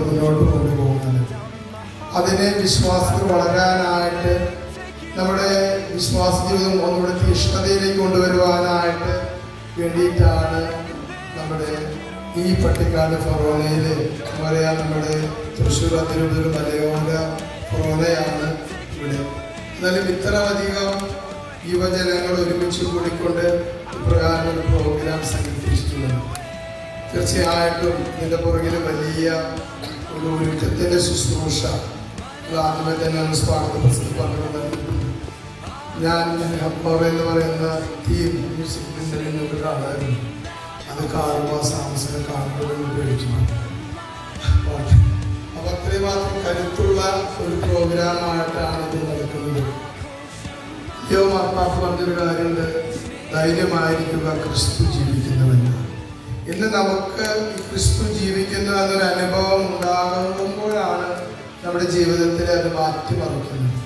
മുന്നോട്ട് കൊണ്ടുപോകുന്നത്. അതിനെ വിശ്വാസത്തിൽ വളരാനായിട്ട് നമ്മുടെ വിശ്വാസ ജീവിതം ഒന്നുകൂടെ തീഷ്ണതയിലേക്ക് കൊണ്ടുവരുവാനായിട്ട് വേണ്ടിയിട്ടാണ് നമ്മുടെ ഈ പട്ടിക്കാട് ഫൊറോനയിൽ പറയാം. നമ്മുടെ തൃശ്ശൂർ അതിരൂപതയുടെ മലയോര ഫൊറോനയാണ് ഇവിടെ. എന്നാലും ഇത്രയധികം യുവജനങ്ങൾ ഒരുമിച്ച് കൂടിക്കൊണ്ട് ഇപ്രകാരം ഒരു പ്രോഗ്രാം സംഘടിപ്പിച്ചിട്ടുള്ളത്. തീർച്ചയായിട്ടും ഇതിൻ്റെ പുറകിൽ വലിയ ഒരു ഒരുക്കത്തിൻ്റെ ശുശ്രൂഷ ആദ്യമേ തന്നെ സ്വാഗത പ്രസംഗം പറഞ്ഞിട്ടുണ്ട്. ഞാൻ ഹബ്ബർ എന്ന് പറയുന്ന തീം മ്യൂസിക്കിൻ്റെ നിങ്ങൾക്ക് കാണാറുണ്ട്. അത് കാണുമ്പോൾ സാംസനെ കാണുമ്പോൾ ഉപയോഗിച്ചു. അപ്പോൾ അത്രയും മാത്രം കരുത്തുള്ള ഒരു പ്രോഗ്രാമായിട്ടാണ് ഇത് നടക്കുന്നത്. മാർപ്പാപ്പ പറഞ്ഞൊരു കാര്യമുണ്ട്, ധൈര്യമായിരിക്കുക, ക്രിസ്തു ജീവിക്കുന്നുവെന്ന്. ഇന്ന് നമുക്ക് ഈ ക്രിസ്തു ജീവിക്കുന്നു എന്നൊരു അനുഭവം ഉണ്ടാകുമ്പോഴാണ് നമ്മുടെ ജീവിതത്തിൽ അത് മാറ്റിമറിക്കുന്നത്.